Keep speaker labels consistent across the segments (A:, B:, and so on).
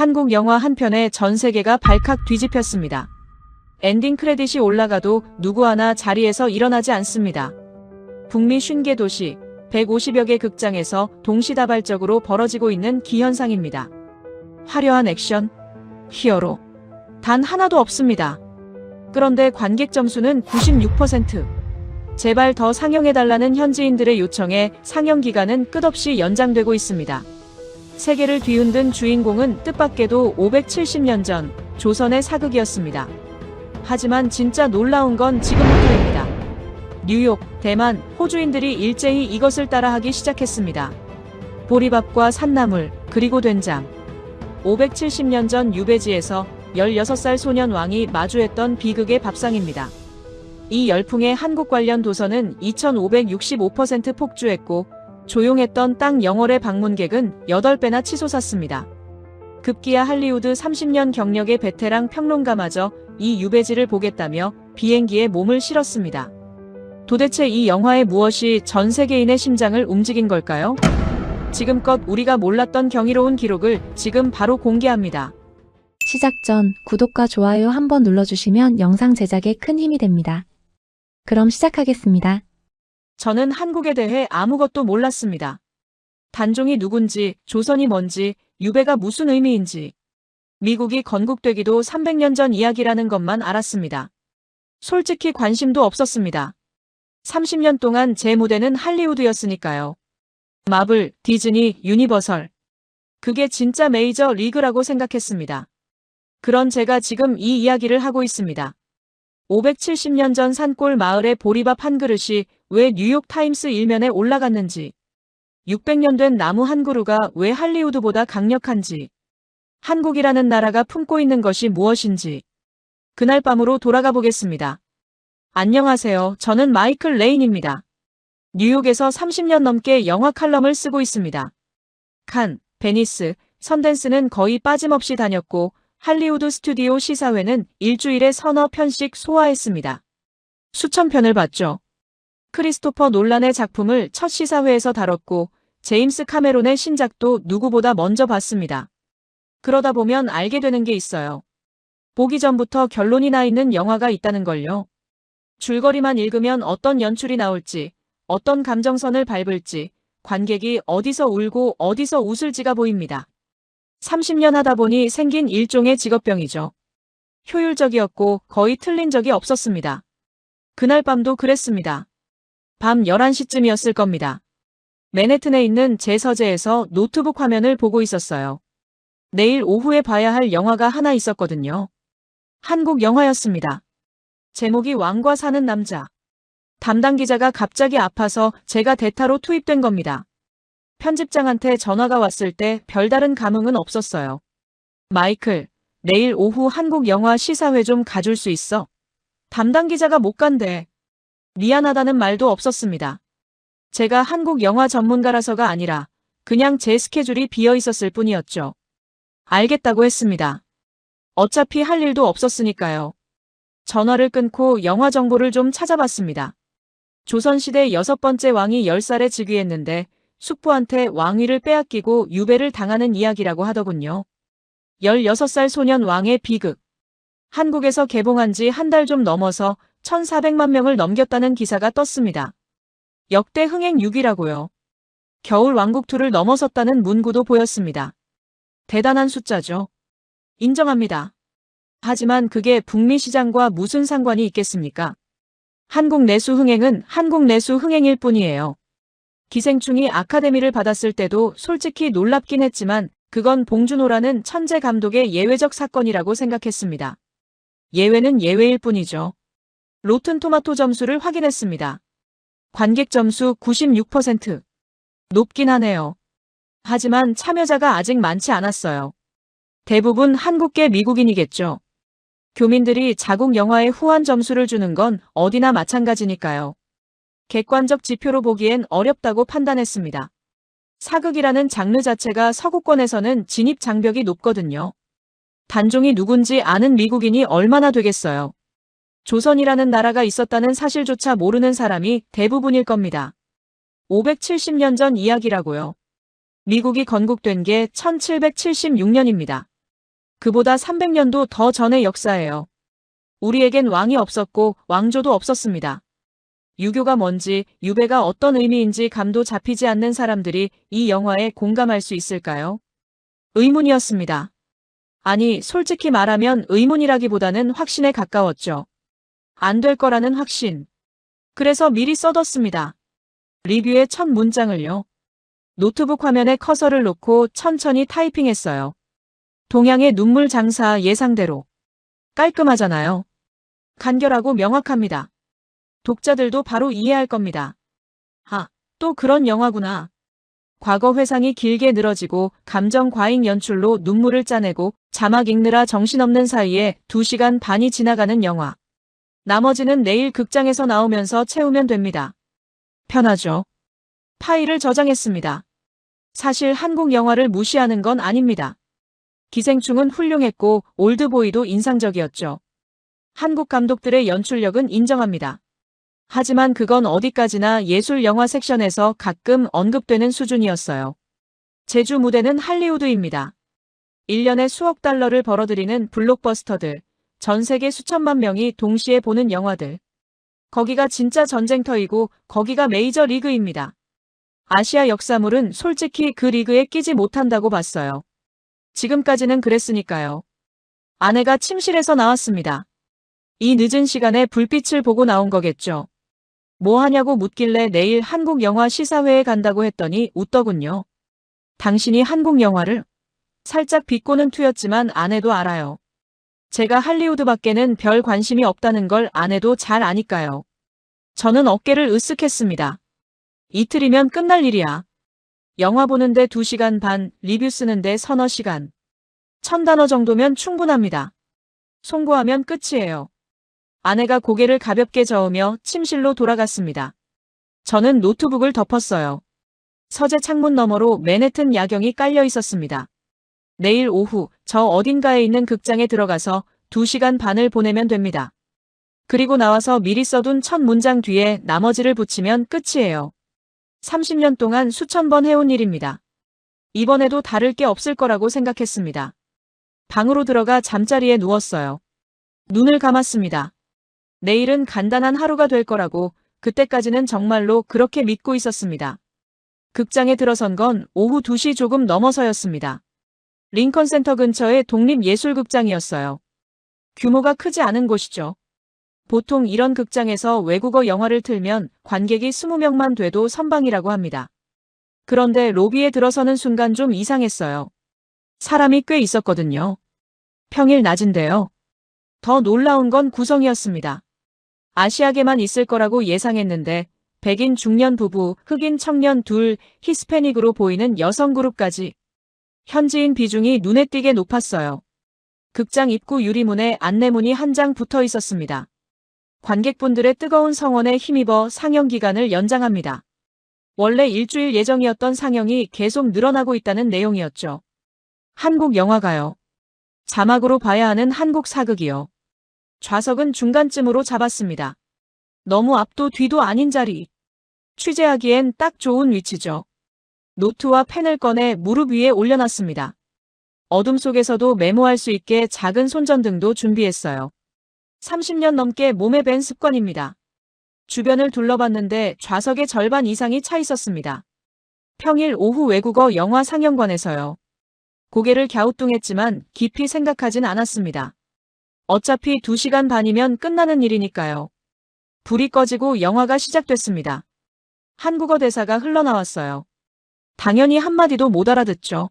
A: 한국 영화 한 편에 전 세계가 발칵 뒤집혔습니다. 엔딩 크레딧이 올라가도 누구 하나 자리에서 일어나지 않습니다. 북미 50개 도시, 150여 개 극장에서 동시다발적으로 벌어지고 있는 기현상입니다. 화려한 액션, 히어로, 단 하나도 없습니다. 그런데 관객 점수는 96%. 제발 더 상영해달라는 현지인들의 요청에 상영 기간은 끝없이 연장되고 있습니다. 세계를 뒤흔든 주인공은 뜻밖에도 570년 전 조선의 사극이었습니다. 하지만 진짜 놀라운 건 지금부터입니다. 뉴욕, 대만, 호주인들이 일제히 이것을 따라하기 시작했습니다. 보리밥과 산나물, 그리고 된장. 570년 전 유배지에서 16살 소년 왕이 마주했던 비극의 밥상입니다. 이 열풍의 한국 관련 도서는 2565% 폭주했고 조용했던 땅 영월의 방문객은 8배나 치솟았습니다. 급기야 할리우드 30년 경력의 베테랑 평론가마저 이 유배지를 보겠다며 비행기에 몸을 실었습니다. 도대체 이 영화의 무엇이 전 세계인의 심장을 움직인 걸까요? 지금껏 우리가 몰랐던 경이로운 기록을 지금 바로 공개합니다.
B: 시작 전 구독과 좋아요 한번 눌러주시면 영상 제작에 큰 힘이 됩니다. 그럼 시작하겠습니다.
A: 저는 한국에 대해 아무것도 몰랐습니다. 단종이 누군지, 조선이 뭔지, 유배가 무슨 의미인지. 미국이 건국되기도 300년 전 이야기라는 것만 알았습니다. 솔직히 관심도 없었습니다. 30년 동안 제 무대는 할리우드였으니까요. 마블, 디즈니, 유니버설. 그게 진짜 메이저 리그라고 생각했습니다. 그런 제가 지금 이 이야기를 하고 있습니다. 570년 전 산골 마을의 보리밥 한 그릇이 왜 뉴욕타임스 일면에 올라갔는지, 600년 된 나무 한 그루가 왜 할리우드보다 강력한지, 한국이라는 나라가 품고 있는 것이 무엇인지, 그날 밤으로 돌아가 보겠습니다. 안녕하세요. 저는 마이클 레인입니다. 뉴욕에서 30년 넘게 영화 칼럼을 쓰고 있습니다. 칸, 베니스, 선댄스는 거의 빠짐없이 다녔고 할리우드 스튜디오 시사회는 일주일에 서너 편씩 소화했습니다. 수천 편을 봤죠. 크리스토퍼 놀란의 작품을 첫 시사회에서 다뤘고 제임스 카메론의 신작도 누구보다 먼저 봤습니다. 그러다 보면 알게 되는 게 있어요. 보기 전부터 결론이 나 있는 영화가 있다는 걸요. 줄거리만 읽으면 어떤 연출이 나올지, 어떤 감정선을 밟을지, 관객이 어디서 울고 어디서 웃을지가 보입니다. 30년 하다 보니 생긴 일종의 직업병이죠. 효율적이었고 거의 틀린 적이 없었습니다. 그날 밤도 그랬습니다. 밤 11시쯤이었을 겁니다. 맨해튼에 있는 제 서재에서 노트북 화면을 보고 있었어요. 내일 오후에 봐야 할 영화가 하나 있었거든요. 한국 영화였습니다. 제목이 왕과 사는 남자. 담당 기자가 갑자기 아파서 제가 대타로 투입된 겁니다. 편집장한테 전화가 왔을 때 별다른 감흥은 없었어요. 마이클, 내일 오후 한국 영화 시사회 좀 가줄 수 있어? 담당 기자가 못 간대. 미안하다는 말도 없었습니다. 제가 한국 영화 전문가라서가 아니라 그냥 제 스케줄이 비어 있었을 뿐이었죠. 알겠다고 했습니다. 어차피 할 일도 없었으니까요. 전화를 끊고 영화 정보를 좀 찾아봤습니다. 조선시대 6번째 왕이 10살에 즉위했는데 숙부한테 왕위를 빼앗기고 유배를 당하는 이야기라고 하더군요. 16살 소년 왕의 비극. 한국에서 개봉한 지 한 달 좀 넘어서 1,400만 명을 넘겼다는 기사가 떴습니다. 역대 흥행 6위라고요. 겨울 왕국2를 넘어섰다는 문구도 보였습니다. 대단한 숫자죠. 인정합니다. 하지만 그게 북미 시장과 무슨 상관이 있겠습니까? 한국 내수 흥행은 한국 내수 흥행일 뿐이에요. 기생충이 아카데미를 받았을 때도 솔직히 놀랍긴 했지만 그건 봉준호라는 천재 감독의 예외적 사건이라고 생각했습니다. 예외는 예외일 뿐이죠. 로튼 토마토 점수를 확인했습니다. 관객 점수 96%. 높긴 하네요. 하지만 참여자가 아직 많지 않았어요. 대부분 한국계 미국인이겠죠. 교민들이 자국 영화에 후한 점수를 주는 건 어디나 마찬가지니까요. 객관적 지표로 보기엔 어렵다고 판단했습니다. 사극이라는 장르 자체가 서구권에서는 진입 장벽이 높거든요. 단종이 누군지 아는 미국인이 얼마나 되겠어요. 조선이라는 나라가 있었다는 사실조차 모르는 사람이 대부분일 겁니다. 570년 전 이야기라고요. 미국이 건국된 게 1776년입니다. 그보다 300년도 더 전의 역사예요. 우리에겐 왕이 없었고 왕조도 없었습니다. 유교가 뭔지, 유배가 어떤 의미인지 감도 잡히지 않는 사람들이 이 영화에 공감할 수 있을까요? 의문이었습니다. 아니, 솔직히 말하면 의문이라기보다는 확신에 가까웠죠. 안 될 거라는 확신. 그래서 미리 써뒀습니다. 리뷰의 첫 문장을요. 노트북 화면에 커서를 놓고 천천히 타이핑했어요. 동양의 눈물 장사 예상대로. 깔끔하잖아요. 간결하고 명확합니다. 독자들도 바로 이해할 겁니다. 아, 또 그런 영화구나. 과거 회상이 길게 늘어지고 감정 과잉 연출로 눈물을 짜내고 자막 읽느라 정신없는 사이에 2시간 반이 지나가는 영화. 나머지는 내일 극장에서 나오면서 채우면 됩니다. 편하죠? 파일을 저장했습니다. 사실 한국 영화를 무시하는 건 아닙니다. 기생충은 훌륭했고 올드보이도 인상적이었죠. 한국 감독들의 연출력은 인정합니다. 하지만 그건 어디까지나 예술 영화 섹션에서 가끔 언급되는 수준이었어요. 제주 무대는 할리우드입니다. 1년에 수억 달러를 벌어들이는 블록버스터들, 전 세계 수천만 명이 동시에 보는 영화들. 거기가 진짜 전쟁터이고 거기가 메이저 리그입니다. 아시아 역사물은 솔직히 그 리그에 끼지 못한다고 봤어요. 지금까지는 그랬으니까요. 아내가 침실에서 나왔습니다. 이 늦은 시간에 불빛을 보고 나온 거겠죠. 뭐 하냐고 묻길래 내일 한국 영화 시사회에 간다고 했더니 웃더군요. 당신이 한국 영화를? 살짝 비꼬는 투였지만 아내도 알아요. 제가 할리우드밖에는 별 관심이 없다는 걸 아내도 잘 아니까요. 저는 어깨를 으쓱했습니다. 이틀이면 끝날 일이야. 영화 보는데 2시간 반, 리뷰 쓰는데 서너 시간. 1000단어 정도면 충분합니다. 송고하면 끝이에요. 아내가 고개를 가볍게 저으며 침실로 돌아갔습니다. 저는 노트북을 덮었어요. 서재 창문 너머로 맨해튼 야경이 깔려 있었습니다. 내일 오후 저 어딘가에 있는 극장에 들어가서 2시간 반을 보내면 됩니다. 그리고 나와서 미리 써둔 첫 문장 뒤에 나머지를 붙이면 끝이에요. 30년 동안 수천 번 해온 일입니다. 이번에도 다를 게 없을 거라고 생각했습니다. 방으로 들어가 잠자리에 누웠어요. 눈을 감았습니다. 내일은 간단한 하루가 될 거라고 그때까지는 정말로 그렇게 믿고 있었습니다. 극장에 들어선 건 오후 2시 조금 넘어서였습니다. 링컨센터 근처의 독립예술극장이었어요. 규모가 크지 않은 곳이죠. 보통 이런 극장에서 외국어 영화를 틀면 관객이 20명만 돼도 선방이라고 합니다. 그런데 로비에 들어서는 순간 좀 이상했어요. 사람이 꽤 있었거든요. 평일 낮인데요. 더 놀라운 건 구성이었습니다. 아시아계만 있을 거라고 예상했는데 백인 중년 부부, 흑인 청년 둘, 히스패닉으로 보이는 여성 그룹까지. 현지인 비중이 눈에 띄게 높았어요. 극장 입구 유리문에 안내문이 한 장 붙어 있었습니다. 관객분들의 뜨거운 성원에 힘입어 상영 기간을 연장합니다. 원래 일주일 예정이었던 상영이 계속 늘어나고 있다는 내용이었죠. 한국 영화가요. 자막으로 봐야 하는 한국 사극이요. 좌석은 중간쯤으로 잡았습니다. 너무 앞도 뒤도 아닌 자리. 취재하기엔 딱 좋은 위치죠. 노트와 펜을 꺼내 무릎 위에 올려놨습니다. 어둠 속에서도 메모할 수 있게 작은 손전등도 준비했어요. 30년 넘게 몸에 밴 습관입니다. 주변을 둘러봤는데 좌석의 절반 이상이 차 있었습니다. 평일 오후 외국어 영화 상영관에서요. 고개를 갸우뚱했지만 깊이 생각하진 않았습니다. 어차피 2시간 반이면 끝나는 일이니까요. 불이 꺼지고 영화가 시작됐습니다. 한국어 대사가 흘러나왔어요. 당연히 한마디도 못 알아듣죠.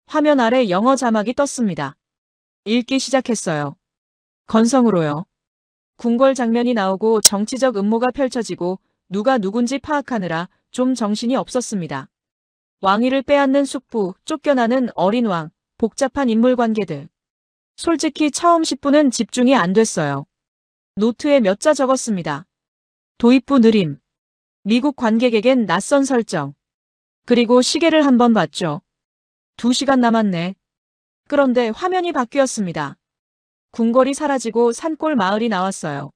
A: 화면 아래 영어 자막이 떴습니다. 읽기 시작했어요. 건성으로요. 궁궐 장면이 나오고 정치적 음모가 펼쳐지고 누가 누군지 파악하느라 좀 정신이 없었습니다. 왕위를 빼앗는 숙부, 쫓겨나는 어린 왕, 복잡한 인물 관계들. 솔직히 처음 10분은 집중이 안 됐어요. 노트에 몇 자 적었습니다. 도입부 느림. 미국 관객에겐 낯선 설정. 그리고 시계를 한번 봤죠. 2시간 남았네. 그런데 화면이 바뀌었습니다. 궁궐이 사라지고 산골 마을이 나왔어요.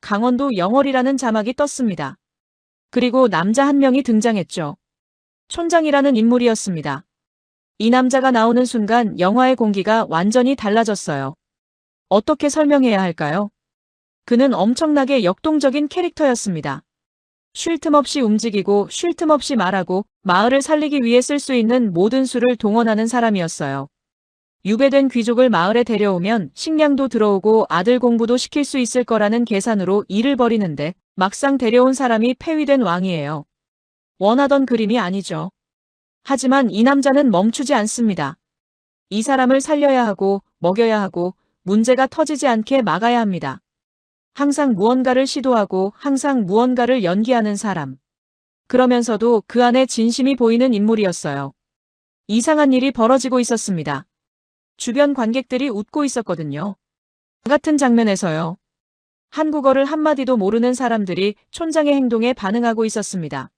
A: 강원도 영월이라는 자막이 떴습니다. 그리고 남자 한 명이 등장했죠. 촌장이라는 인물이었습니다. 이 남자가 나오는 순간 영화의 공기가 완전히 달라졌어요. 어떻게 설명해야 할까요? 그는 엄청나게 역동적인 캐릭터였습니다. 쉴 틈 없이 움직이고 쉴 틈 없이 말하고 마을을 살리기 위해 쓸 수 있는 모든 수를 동원하는 사람이었어요. 유배된 귀족을 마을에 데려오면 식량도 들어오고 아들 공부도 시킬 수 있을 거라는 계산으로 일을 벌이는데 막상 데려온 사람이 폐위된 왕이에요. 원하던 그림이 아니죠. 하지만 이 남자는 멈추지 않습니다. 이 사람을 살려야 하고 먹여야 하고 문제가 터지지 않게 막아야 합니다. 항상 무언가를 시도하고 항상 무언가를 연기하는 사람. 그러면서도 그 안에 진심이 보이는 인물이었어요. 이상한 일이 벌어지고 있었습니다. 주변 관객들이 웃고 있었거든요. 같은 장면에서요. 한국어를 한마디도 모르는 사람들이 촌장의 행동에 반응하고 있었습니다.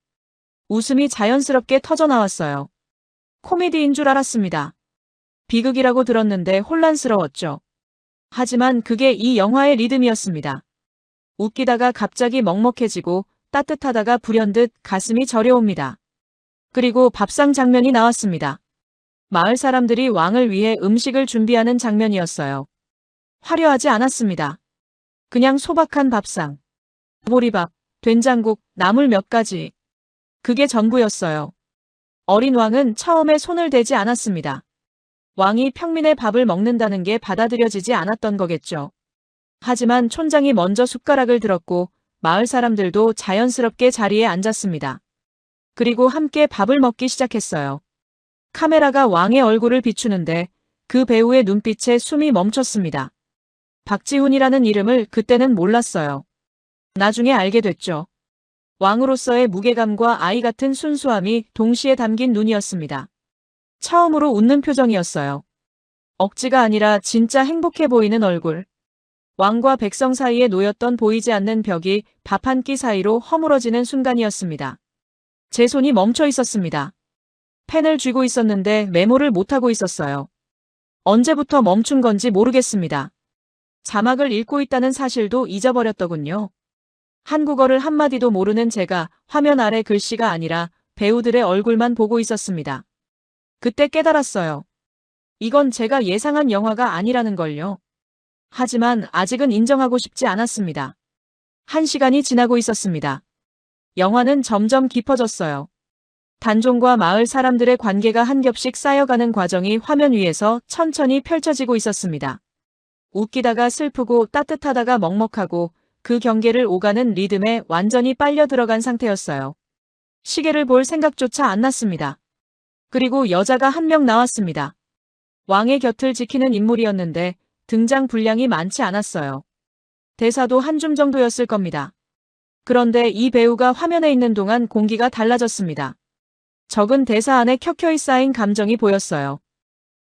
A: 웃음이 자연스럽게 터져나왔어요. 코미디인 줄 알았습니다. 비극이라고 들었는데 혼란스러웠죠. 하지만 그게 이 영화의 리듬이었습니다. 웃기다가 갑자기 먹먹해지고 따뜻하다가 불현듯 가슴이 저려옵니다. 그리고 밥상 장면이 나왔습니다. 마을 사람들이 왕을 위해 음식을 준비하는 장면이었어요. 화려하지 않았습니다. 그냥 소박한 밥상. 보리밥, 된장국, 나물 몇 가지. 그게 전부였어요. 어린 왕은 처음에 손을 대지 않았습니다. 왕이 평민의 밥을 먹는다는 게 받아들여지지 않았던 거겠죠. 하지만 촌장이 먼저 숟가락을 들었고 마을 사람들도 자연스럽게 자리에 앉았습니다. 그리고 함께 밥을 먹기 시작했어요. 카메라가 왕의 얼굴을 비추는데 그 배우의 눈빛에 숨이 멈췄습니다. 박지훈이라는 이름을 그때는 몰랐어요. 나중에 알게 됐죠. 왕으로서의 무게감과 아이 같은 순수함이 동시에 담긴 눈이었습니다. 처음으로 웃는 표정이었어요. 억지가 아니라 진짜 행복해 보이는 얼굴. 왕과 백성 사이에 놓였던 보이지 않는 벽이 밥 한 끼 사이로 허물어지는 순간이었습니다. 제 손이 멈춰 있었습니다. 펜을 쥐고 있었는데 메모를 못하고 있었어요. 언제부터 멈춘 건지 모르겠습니다. 자막을 읽고 있다는 사실도 잊어버렸더군요. 한국어를 한마디도 모르는 제가 화면 아래 글씨가 아니라 배우들의 얼굴만 보고 있었습니다. 그때 깨달았어요. 이건 제가 예상한 영화가 아니라는 걸요. 하지만 아직은 인정하고 싶지 않았습니다. 1시간이 지나고 있었습니다. 영화는 점점 깊어졌어요. 단종과 마을 사람들의 관계가 한 겹씩 쌓여가는 과정이 화면 위에서 천천히 펼쳐지고 있었습니다. 웃기다가 슬프고 따뜻하다가 먹먹하고 그 경계를 오가는 리듬에 완전히 빨려 들어간 상태였어요. 시계를 볼 생각조차 안 났습니다. 그리고 여자가 한 명 나왔습니다. 왕의 곁을 지키는 인물이었는데 등장 분량이 많지 않았어요. 대사도 한 줌 정도였을 겁니다. 그런데 이 배우가 화면에 있는 동안 공기가 달라졌습니다. 적은 대사 안에 켜켜이 쌓인 감정이 보였어요.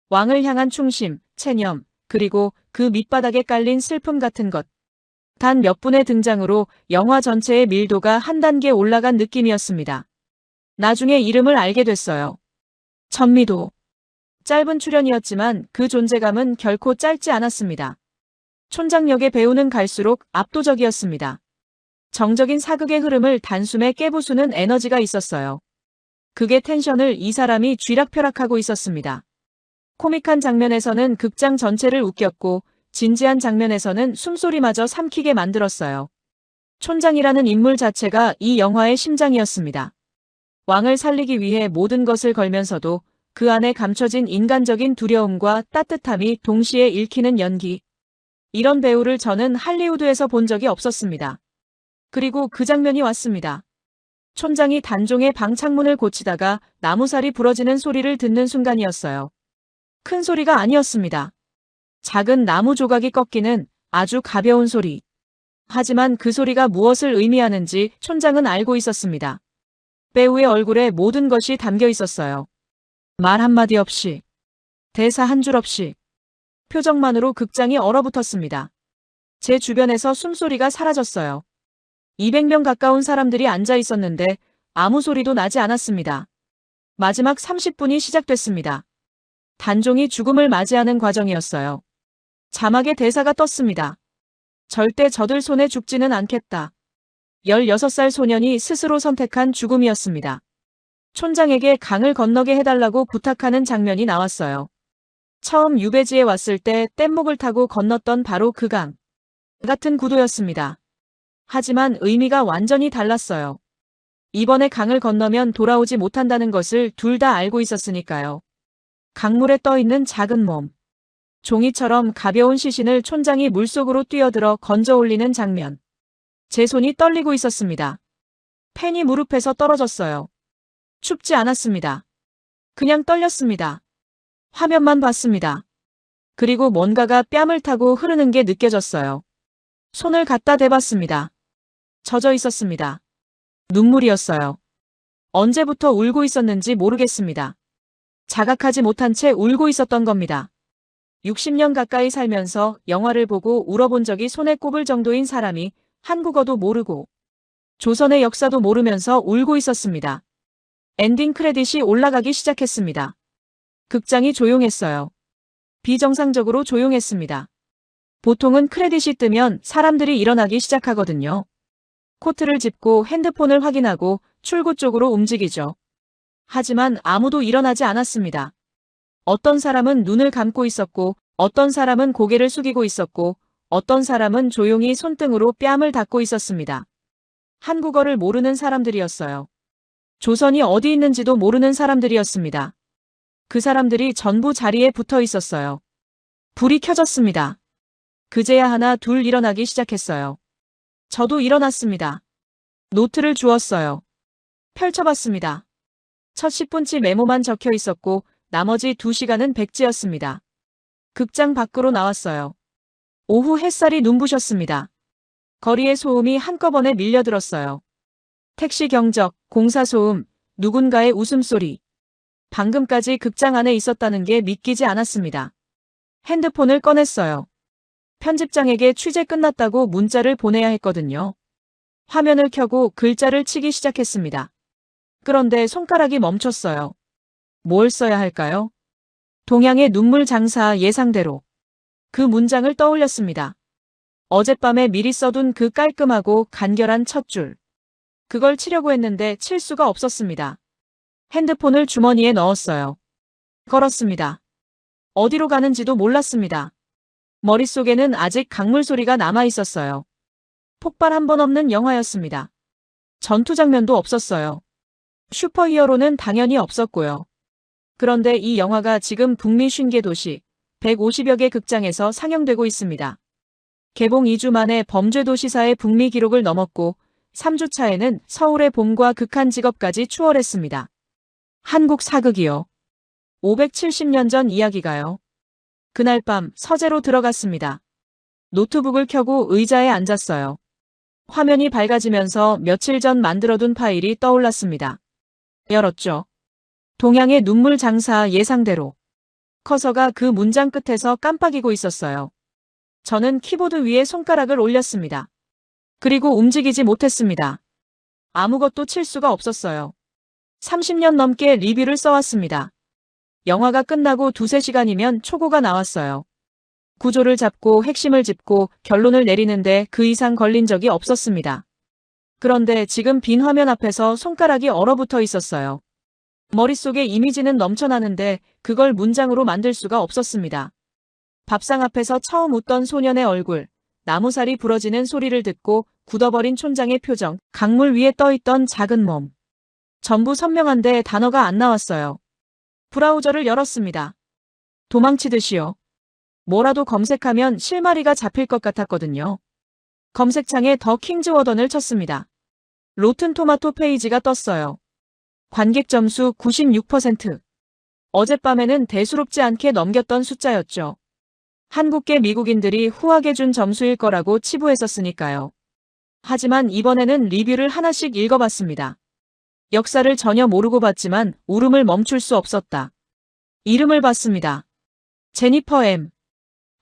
A: 왕을 향한 충심, 체념, 그리고 그 밑바닥에 깔린 슬픔 같은 것. 단 몇 분의 등장으로 영화 전체의 밀도가 한 단계 올라간 느낌이었습니다. 나중에 이름을 알게 됐어요. 천미도. 짧은 출연이었지만 그 존재감은 결코 짧지 않았습니다. 촌장 역의 배우는 갈수록 압도적이었습니다. 정적인 사극의 흐름을 단숨에 깨부수는 에너지가 있었어요. 그게 텐션을 이 사람이 쥐락펴락하고 있었습니다. 코믹한 장면에서는 극장 전체를 웃겼고 진지한 장면에서는 숨소리마저 삼키게 만들었어요. 촌장이라는 인물 자체가 이 영화의 심장이었습니다. 왕을 살리기 위해 모든 것을 걸면서도 그 안에 감춰진 인간적인 두려움과 따뜻함이 동시에 읽히는 연기. 이런 배우를 저는 할리우드에서 본 적이 없었습니다. 그리고 그 장면이 왔습니다. 촌장이 단종의 방 창문을 고치다가 나무살이 부러지는 소리를 듣는 순간이었어요. 큰 소리가 아니었습니다. 작은 나무 조각이 꺾이는 아주 가벼운 소리. 하지만 그 소리가 무엇을 의미하는지 촌장은 알고 있었습니다. 배우의 얼굴에 모든 것이 담겨 있었어요. 말 한마디 없이, 대사 한 줄 없이, 표정만으로 극장이 얼어붙었습니다. 제 주변에서 숨소리가 사라졌어요. 200명 가까운 사람들이 앉아 있었는데 아무 소리도 나지 않았습니다. 마지막 30분이 시작됐습니다. 단종이 죽음을 맞이하는 과정이었어요. 자막에 대사가 떴습니다. 절대 저들 손에 죽지는 않겠다. 16살 소년이 스스로 선택한 죽음이었습니다. 촌장에게 강을 건너게 해달라고 부탁하는 장면이 나왔어요. 처음 유배지에 왔을 때 뗏목을 타고 건넜던 바로 그 강. 같은 구도였습니다. 하지만 의미가 완전히 달랐어요. 이번에 강을 건너면 돌아오지 못한다는 것을 둘 다 알고 있었으니까요. 강물에 떠있는 작은 몸. 종이처럼 가벼운 시신을 촌장이 물속으로 뛰어들어 건져 올리는 장면. 제 손이 떨리고 있었습니다. 펜이 무릎에서 떨어졌어요. 춥지 않았습니다. 그냥 떨렸습니다. 화면만 봤습니다. 그리고 뭔가가 뺨을 타고 흐르는 게 느껴졌어요. 손을 갖다 대봤습니다. 젖어 있었습니다. 눈물이었어요. 언제부터 울고 있었는지 모르겠습니다. 자각하지 못한 채 울고 있었던 겁니다. 60년 가까이 살면서 영화를 보고 울어본 적이 손에 꼽을 정도인 사람이 한국어도 모르고 조선의 역사도 모르면서 울고 있었습니다. 엔딩 크레딧이 올라가기 시작했습니다. 극장이 조용했어요. 비정상적으로 조용했습니다. 보통은 크레딧이 뜨면 사람들이 일어나기 시작하거든요. 코트를 짚고 핸드폰을 확인하고 출구 쪽으로 움직이죠. 하지만 아무도 일어나지 않았습니다. 어떤 사람은 눈을 감고 있었고, 어떤 사람은 고개를 숙이고 있었고, 어떤 사람은 조용히 손등으로 뺨을 닦고 있었습니다. 한국어를 모르는 사람들이었어요. 조선이 어디 있는지도 모르는 사람들이었습니다. 그 사람들이 전부 자리에 붙어 있었어요. 불이 켜졌습니다. 그제야 하나 둘 일어나기 시작했어요. 저도 일어났습니다. 노트를 주웠어요. 펼쳐봤습니다. 첫 10분치 메모만 적혀 있었고 나머지 2시간은 백지였습니다. 극장 밖으로 나왔어요. 오후 햇살이 눈부셨습니다. 거리의 소음이 한꺼번에 밀려들었어요. 택시 경적, 공사 소음, 누군가의 웃음소리. 방금까지 극장 안에 있었다는 게 믿기지 않았습니다. 핸드폰을 꺼냈어요. 편집장에게 취재 끝났다고 문자를 보내야 했거든요. 화면을 켜고 글자를 치기 시작했습니다. 그런데 손가락이 멈췄어요. 뭘 써야 할까요? 동양의 눈물 장사 예상대로. 그 문장을 떠올렸습니다. 어젯밤에 미리 써둔 그 깔끔하고 간결한 첫 줄. 그걸 치려고 했는데 칠 수가 없었습니다. 핸드폰을 주머니에 넣었어요. 걸었습니다. 어디로 가는지도 몰랐습니다. 머릿속에는 아직 강물 소리가 남아 있었어요. 폭발 한 번 없는 영화였습니다. 전투 장면도 없었어요. 슈퍼히어로는 당연히 없었고요. 그런데 이 영화가 지금 북미 50개 도시, 150여 개 극장에서 상영되고 있습니다. 개봉 2주 만에 범죄도시사의 북미 기록을 넘었고 3주 차에는 서울의 봄과 극한 직업까지 추월했습니다. 한국 사극이요. 570년 전 이야기가요. 그날 밤 서재로 들어갔습니다. 노트북을 켜고 의자에 앉았어요. 화면이 밝아지면서 며칠 전 만들어둔 파일이 떠올랐습니다. 열었죠. 동양의 눈물 장사 예상대로. 커서가 그 문장 끝에서 깜빡이고 있었어요. 저는 키보드 위에 손가락을 올렸습니다. 그리고 움직이지 못했습니다. 아무것도 칠 수가 없었어요. 30년 넘게 리뷰를 써왔습니다. 영화가 끝나고 2~3시간이면 초고가 나왔어요. 구조를 잡고 핵심을 짚고 결론을 내리는데 그 이상 걸린 적이 없었습니다. 그런데 지금 빈 화면 앞에서 손가락이 얼어붙어 있었어요. 머릿속에 이미지는 넘쳐나는데 그걸 문장으로 만들 수가 없었습니다. 밥상 앞에서 처음 웃던 소년의 얼굴, 나무살이 부러지는 소리를 듣고 굳어버린 촌장의 표정, 강물 위에 떠있던 작은 몸. 전부 선명한데 단어가 안 나왔어요. 브라우저를 열었습니다. 도망치듯이요. 뭐라도 검색하면 실마리가 잡힐 것 같았거든요. 검색창에 더 킹즈 워던을 쳤습니다. 로튼 토마토 페이지가 떴어요. 관객 점수 96%. 어젯밤에는 대수롭지 않게 넘겼던 숫자였죠. 한국계 미국인들이 후하게 준 점수일 거라고 치부했었으니까요. 하지만 이번에는 리뷰를 하나씩 읽어봤습니다. 역사를 전혀 모르고 봤지만 울음을 멈출 수 없었다. 이름을 봤습니다. 제니퍼 M.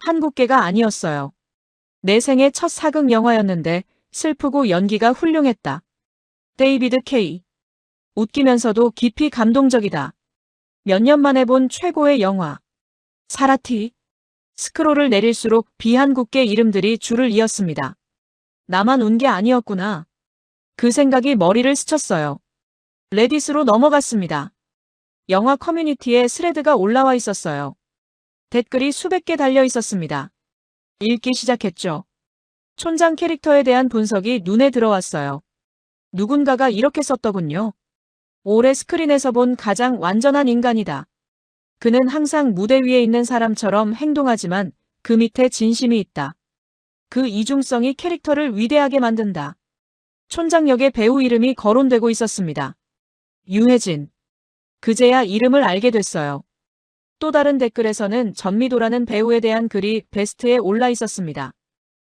A: 한국계가 아니었어요. 내 생애 첫 사극 영화였는데 슬프고 연기가 훌륭했다. 데이비드 K. 웃기면서도 깊이 감동적이다. 몇 년 만에 본 최고의 영화. 사라티. 스크롤을 내릴수록 비한국계 이름들이 줄을 이었습니다. 나만 운 게 아니었구나. 그 생각이 머리를 스쳤어요. 레딧으로 넘어갔습니다. 영화 커뮤니티에 스레드가 올라와 있었어요. 댓글이 수백 개 달려 있었습니다. 읽기 시작했죠. 촌장 캐릭터에 대한 분석이 눈에 들어왔어요. 누군가가 이렇게 썼더군요. 올해 스크린에서 본 가장 완전한 인간이다. 그는 항상 무대 위에 있는 사람처럼 행동하지만 그 밑에 진심이 있다. 그 이중성이 캐릭터를 위대하게 만든다. 촌장 역의 배우 이름이 거론되고 있었습니다. 유해진. 그제야 이름을 알게 됐어요. 또 다른 댓글에서는 전미도라는 배우에 대한 글이 베스트에 올라 있었습니다.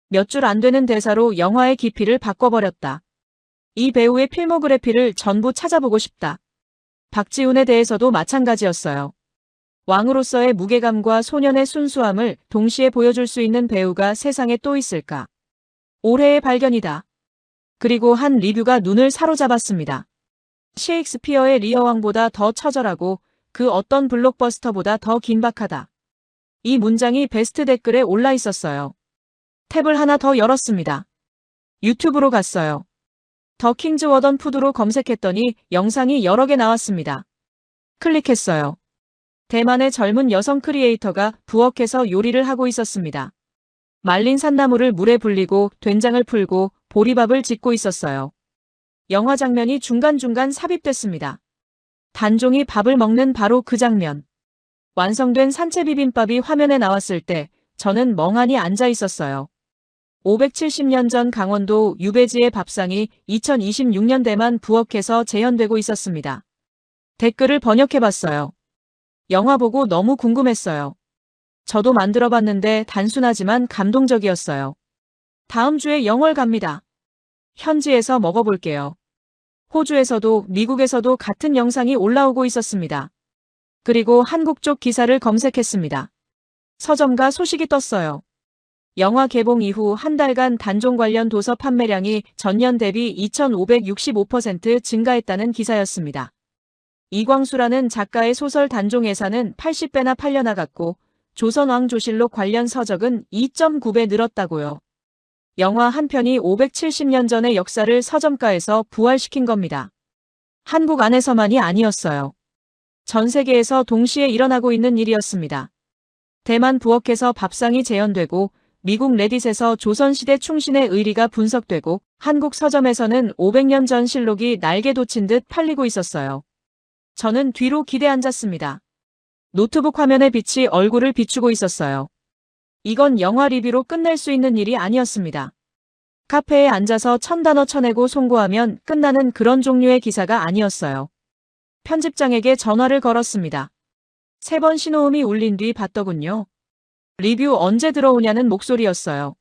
A: 몇 줄 안 되는 대사로 영화의 깊이를 바꿔버렸다. 이 배우의 필모그래피를 전부 찾아보고 싶다. 박지훈에 대해서도 마찬가지였어요. 왕으로서의 무게감과 소년의 순수함을 동시에 보여줄 수 있는 배우가 세상에 또 있을까? 올해의 발견이다. 그리고 한 리뷰가 눈을 사로잡았습니다. 셰익스피어의 리어왕보다 더 처절하고 그 어떤 블록버스터보다 더 긴박하다. 이 문장이 베스트 댓글에 올라 있었어요. 탭을 하나 더 열었습니다. 유튜브로 갔어요. 더 킹즈 워던 푸드로 검색했더니 영상이 여러 개 나왔습니다. 클릭했어요. 대만의 젊은 여성 크리에이터가 부엌에서 요리를 하고 있었습니다. 말린 산나물을 물에 불리고 된장을 풀고 보리밥을 짓고 있었어요. 영화 장면이 중간중간 삽입됐습니다. 단종이 밥을 먹는 바로 그 장면. 완성된 산채 비빔밥이 화면에 나왔을 때 저는 멍하니 앉아 있었어요. 570년 전 강원도 유배지의 밥상이 2026년대만 부엌에서 재현되고 있었습니다. 댓글을 번역해봤어요. 영화 보고 너무 궁금했어요. 저도 만들어봤는데 단순하지만 감동적이었어요. 다음 주에 영월 갑니다. 현지에서 먹어볼게요. 호주에서도 미국에서도 같은 영상이 올라오고 있었습니다. 그리고 한국 쪽 기사를 검색했습니다. 서점가 소식이 떴어요. 영화 개봉 이후 한 달간 단종 관련 도서 판매량이 전년 대비 2,565% 증가했다는 기사였습니다. 이광수라는 작가의 소설 단종 예산은 80배나 팔려나갔고 조선왕조실록 관련 서적은 2.9배 늘었다고요. 영화 한 편이 570년 전의 역사를 서점가에서 부활시킨 겁니다. 한국 안에서만이 아니었어요. 전 세계에서 동시에 일어나고 있는 일이었습니다. 대만 부엌에서 밥상이 재현되고 미국 레딧에서 조선시대 충신의 의리가 분석되고 한국 서점에서는 500년 전 실록이 날개 돋친 듯 팔리고 있었어요. 저는 뒤로 기대 앉았습니다. 노트북 화면의 빛이 얼굴을 비추고 있었어요. 이건 영화 리뷰로 끝낼 수 있는 일이 아니었습니다. 카페에 앉아서 1000단어 쳐내고 송고하면 끝나는 그런 종류의 기사가 아니었어요. 편집장에게 전화를 걸었습니다. 3번 신호음이 울린 뒤 받더군요. 리뷰 언제 들어오냐는 목소리였어요.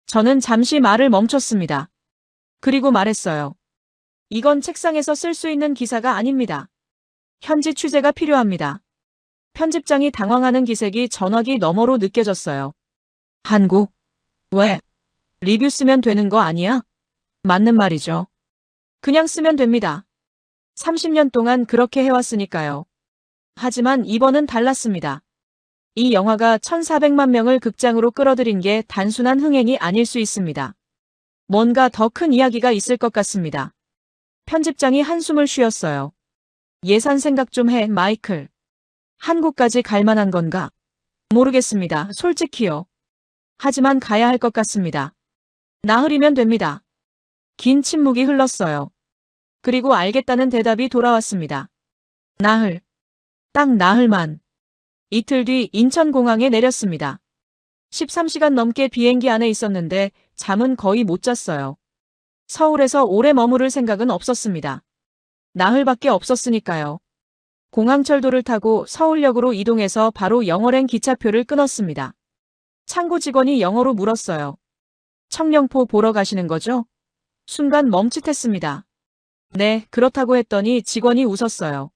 A: 저는 잠시 말을 멈췄습니다. 그리고 말했어요. 이건 책상에서 쓸 수 있는 기사가 아닙니다. 현지 취재가 필요합니다. 편집장이 당황하는 기색이 전화기 너머로 느껴졌어요. 한국? 왜? 리뷰 쓰면 되는 거 아니야? 맞는 말이죠. 그냥 쓰면 됩니다. 30년 동안 그렇게 해왔으니까요. 하지만 이번은 달랐습니다. 이 영화가 1,400만 명을 극장으로 끌어들인 게 단순한 흥행이 아닐 수 있습니다. 뭔가 더 큰 이야기가 있을 것 같습니다. 편집장이 한숨을 쉬었어요. 예산 생각 좀 해, 마이클. 한국까지 갈 만한 건가? 모르겠습니다. 솔직히요. 하지만 가야 할 것 같습니다. 나흘이면 됩니다. 긴 침묵이 흘렀어요. 그리고 알겠다는 대답이 돌아왔습니다. 나흘. 딱 나흘만. 이틀 뒤 인천공항에 내렸습니다. 13시간 넘게 비행기 안에 있었는데 잠은 거의 못 잤어요. 서울에서 오래 머무를 생각은 없었습니다. 나흘밖에 없었으니까요. 공항철도를 타고 서울역으로 이동해서 바로 영월행 기차표를 끊었습니다. 창구 직원이 영어로 물었어요. 청령포 보러 가시는 거죠? 순간 멈칫했습니다. 네, 그렇다고 했더니 직원이 웃었어요.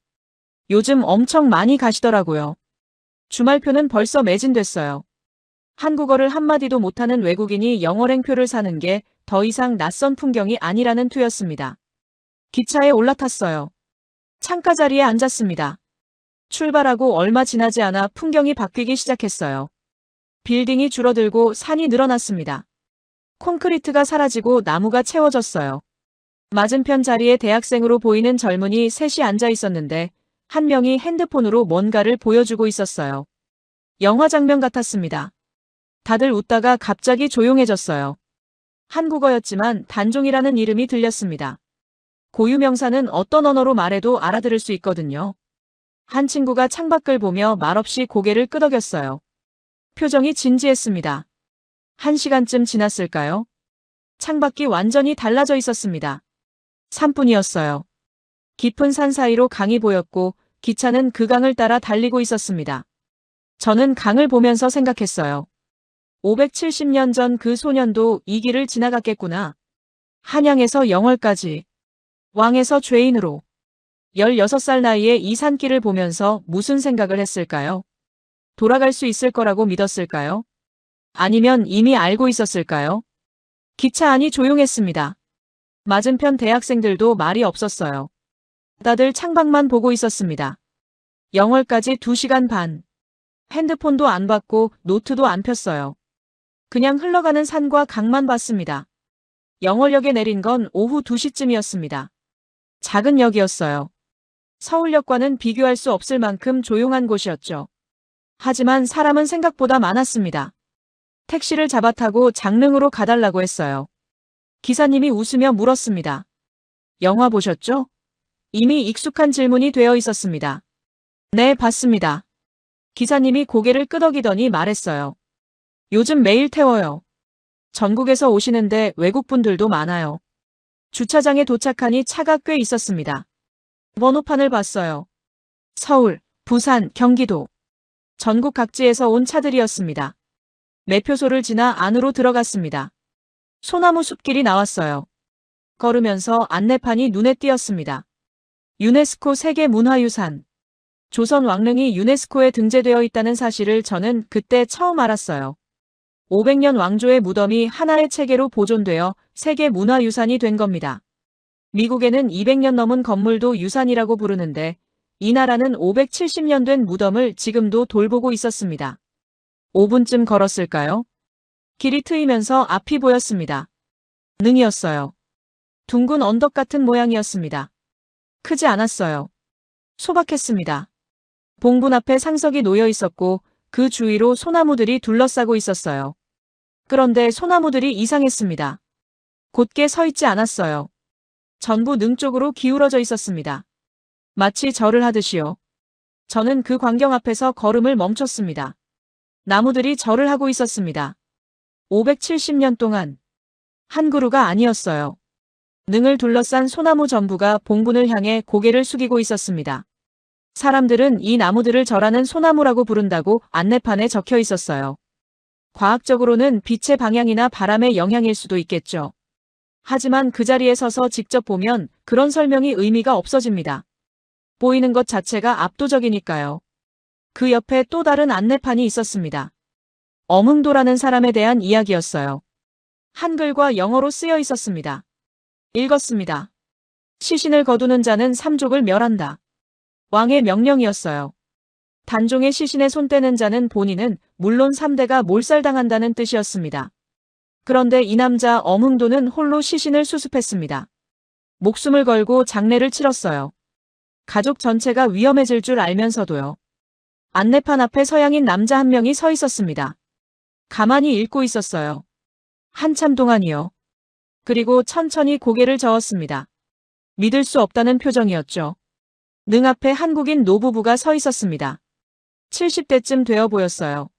A: 요즘 엄청 많이 가시더라고요. 주말표는 벌써 매진됐어요. 한국어를 한마디도 못하는 외국인이 영월행표를 사는 게 더 이상 낯선 풍경이 아니라는 투였습니다. 기차에 올라탔어요. 창가 자리에 앉았습니다. 출발하고 얼마 지나지 않아 풍경이 바뀌기 시작했어요. 빌딩이 줄어들고 산이 늘어났습니다. 콘크리트가 사라지고 나무가 채워졌어요. 맞은편 자리에 대학생으로 보이는 젊은이 셋이 앉아 있었는데 한 명이 핸드폰으로 뭔가를 보여주고 있었어요. 영화 장면 같았습니다. 다들 웃다가 갑자기 조용해졌어요. 한국어였지만 단종이라는 이름이 들렸습니다. 고유명사는 어떤 언어로 말해도 알아들을 수 있거든요. 한 친구가 창밖을 보며 말없이 고개를 끄덕였어요. 표정이 진지했습니다. 1시간쯤 지났을까요? 창밖이 완전히 달라져 있었습니다. 3분이었어요. 깊은 산 사이로 강이 보였고 기차는 그 강을 따라 달리고 있었습니다. 저는 강을 보면서 생각했어요. 570년 전 그 소년도 이 길을 지나갔겠구나. 한양에서 영월까지. 왕에서 죄인으로. 16살 나이에 이 산길을 보면서 무슨 생각을 했을까요? 돌아갈 수 있을 거라고 믿었을까요? 아니면 이미 알고 있었을까요? 기차 안이 조용했습니다. 맞은편 대학생들도 말이 없었어요. 다들 창밖만 보고 있었습니다. 영월까지 2시간 반. 핸드폰도 안 받고 노트도 안 폈어요. 그냥 흘러가는 산과 강만 봤습니다. 영월역에 내린 건 오후 2시쯤이었습니다. 작은 역이었어요. 서울역과는 비교할 수 없을 만큼 조용한 곳이었죠. 하지만 사람은 생각보다 많았습니다. 택시를 잡아타고 장릉으로 가달라고 했어요. 기사님이 웃으며 물었습니다. 영화 보셨죠? 이미 익숙한 질문이 되어 있었습니다. 네, 봤습니다. 기사님이 고개를 끄덕이더니 말했어요. 요즘 매일 태워요. 전국에서 오시는데 외국분들도 많아요. 주차장에 도착하니 차가 꽤 있었습니다. 번호판을 봤어요. 서울, 부산, 경기도. 전국 각지에서 온 차들이었습니다. 매표소를 지나 안으로 들어갔습니다. 소나무 숲길이 나왔어요. 걸으면서 안내판이 눈에 띄었습니다. 유네스코 세계문화유산. 조선 왕릉이 유네스코에 등재되어 있다는 사실을 저는 그때 처음 알았어요. 500년 왕조의 무덤이 하나의 체계로 보존되어 세계문화유산이 된 겁니다. 미국에는 200년 넘은 건물도 유산이라고 부르는데 이 나라는 570년 된 무덤을 지금도 돌보고 있었습니다. 5분쯤 걸었을까요? 길이 트이면서 앞이 보였습니다. 능이었어요. 둥근 언덕 같은 모양이었습니다. 크지 않았어요. 소박했습니다. 봉분 앞에 상석이 놓여 있었고 그 주위로 소나무들이 둘러싸고 있었어요. 그런데 소나무들이 이상했습니다. 곧게 서 있지 않았어요. 전부 능 쪽으로 기울어져 있었습니다. 마치 절을 하듯이요. 저는 그 광경 앞에서 걸음을 멈췄습니다. 나무들이 절을 하고 있었습니다. 570년 동안 한 그루가 아니었어요. 능을 둘러싼 소나무 전부가 봉분을 향해 고개를 숙이고 있었습니다. 사람들은 이 나무들을 절하는 소나무라고 부른다고 안내판에 적혀 있었어요. 과학적으로는 빛의 방향이나 바람의 영향일 수도 있겠죠. 하지만 그 자리에 서서 직접 보면 그런 설명이 의미가 없어집니다. 보이는 것 자체가 압도적이니까요. 그 옆에 또 다른 안내판이 있었습니다. 엄흥도라는 사람에 대한 이야기였어요. 한글과 영어로 쓰여 있었습니다. 읽었습니다. 시신을 거두는 자는 삼족을 멸한다. 왕의 명령이었어요. 단종의 시신에 손 떼는 자는 본인은 물론 3대가 몰살당한다는 뜻이었습니다. 그런데 이 남자 엄흥도는 홀로 시신을 수습했습니다. 목숨을 걸고 장례를 치렀어요. 가족 전체가 위험해질 줄 알면서도요. 안내판 앞에 서양인 남자 한 명이 서 있었습니다. 가만히 읽고 있었어요. 한참 동안이요. 그리고 천천히 고개를 저었습니다. 믿을 수 없다는 표정이었죠. 능 앞에 한국인 노부부가 서 있었습니다. 70대쯤 되어 보였어요.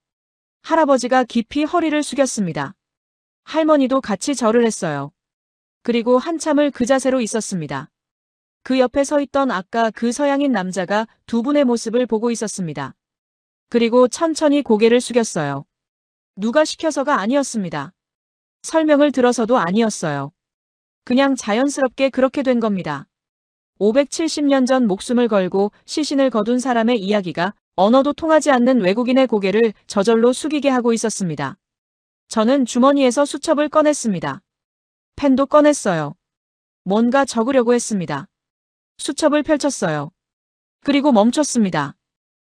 A: 할아버지가 깊이 허리를 숙였습니다. 할머니도 같이 절을 했어요. 그리고 한참을 그 자세로 있었습니다. 그 옆에 서 있던 아까 그 서양인 남자가 두 분의 모습을 보고 있었습니다. 그리고 천천히 고개를 숙였어요. 누가 시켜서가 아니었습니다. 설명을 들어서도 아니었어요. 그냥 자연스럽게 그렇게 된 겁니다. 570년 전 목숨을 걸고 시신을 거둔 사람의 이야기가 언어도 통하지 않는 외국인의 고개를 저절로 숙이게 하고 있었습니다. 저는 주머니에서 수첩을 꺼냈습니다. 펜도 꺼냈어요. 뭔가 적으려고 했습니다. 수첩을 펼쳤어요. 그리고 멈췄습니다.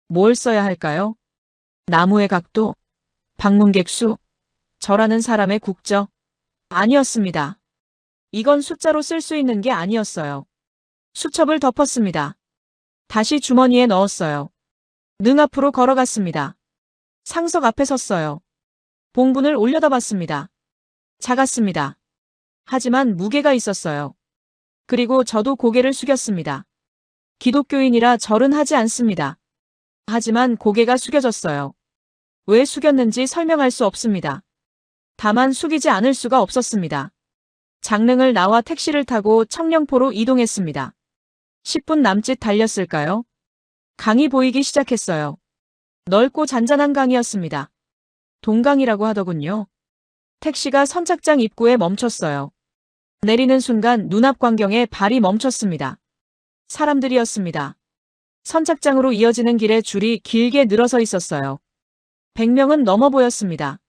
A: 뭘 써야 할까요? 나무의 각도? 방문객 수? 절하는 사람의 국적? 아니었습니다. 이건 숫자로 쓸 수 있는 게 아니었어요. 수첩을 덮었습니다. 다시 주머니에 넣었어요. 능 앞으로 걸어갔습니다. 상석 앞에 섰어요. 봉분을 올려다봤습니다. 작았습니다. 하지만 무게가 있었어요. 그리고 저도 고개를 숙였습니다. 기독교인이라 절은 하지 않습니다. 하지만 고개가 숙여졌어요. 왜 숙였는지 설명할 수 없습니다. 다만 숙이지 않을 수가 없었습니다. 장릉을 나와 택시를 타고 청령포로 이동했습니다. 10분 남짓 달렸을까요? 강이 보이기 시작했어요. 넓고 잔잔한 강이었습니다. 동강이라고 하더군요. 택시가 선착장 입구에 멈췄어요. 내리는 순간 눈앞 광경에 발이 멈췄습니다. 사람들이었습니다. 선착장으로 이어지는 길에 줄이 길게 늘어서 있었어요. 100명은 넘어 보였습니다.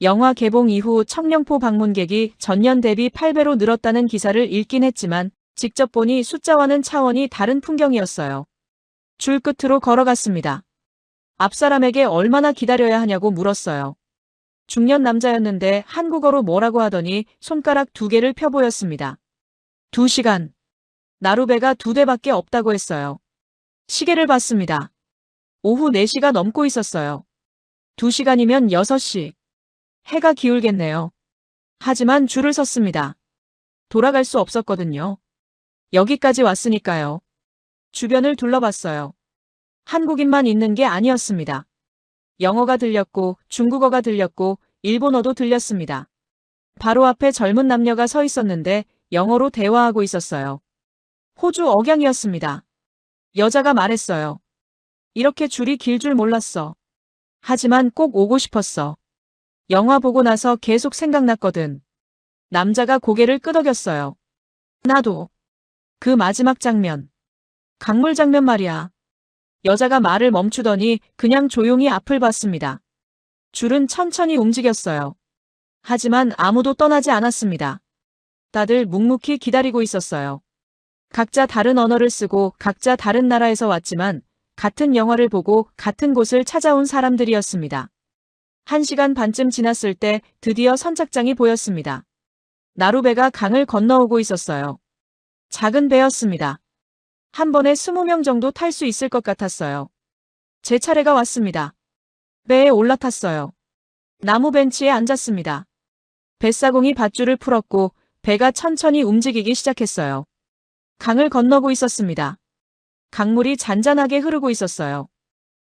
A: 영화 개봉 이후 청령포 방문객이 전년 대비 8배로 늘었다는 기사를 읽긴 했지만 직접 보니 숫자와는 차원이 다른 풍경이었어요. 줄 끝으로 걸어갔습니다. 앞사람에게 얼마나 기다려야 하냐고 물었어요. 중년 남자였는데 한국어로 뭐라고 하더니 손가락 2개를 펴 보였습니다. 2시간. 나루배가 2대밖에 없다고 했어요. 시계를 봤습니다. 오후 4시가 넘고 있었어요. 2시간이면 6시. 해가 기울겠네요. 하지만 줄을 섰습니다. 돌아갈 수 없었거든요. 여기까지 왔으니까요. 주변을 둘러봤어요. 한국인만 있는 게 아니었습니다. 영어가 들렸고 중국어가 들렸고 일본어도 들렸습니다. 바로 앞에 젊은 남녀가 서 있었는데 영어로 대화하고 있었어요. 호주 억양이었습니다. 여자가 말했어요. 이렇게 줄이 길 줄 몰랐어. 하지만 꼭 오고 싶었어. 영화 보고 나서 계속 생각났거든. 남자가 고개를 끄덕였어요. 나도. 그 마지막 장면. 강물 장면 말이야. 여자가 말을 멈추더니 그냥 조용히 앞을 봤습니다. 줄은 천천히 움직였어요. 하지만 아무도 떠나지 않았습니다. 다들 묵묵히 기다리고 있었어요. 각자 다른 언어를 쓰고 각자 다른 나라에서 왔지만 같은 영화를 보고 같은 곳을 찾아온 사람들이었습니다. 1시간 반쯤 지났을 때 드디어 선착장이 보였습니다. 나루배가 강을 건너오고 있었어요. 작은 배였습니다. 한 번에 20명 정도 탈 수 있을 것 같았어요. 제 차례가 왔습니다. 배에 올라탔어요. 나무 벤치에 앉았습니다. 뱃사공이 밧줄을 풀었고 배가 천천히 움직이기 시작했어요. 강을 건너고 있었습니다. 강물이 잔잔하게 흐르고 있었어요.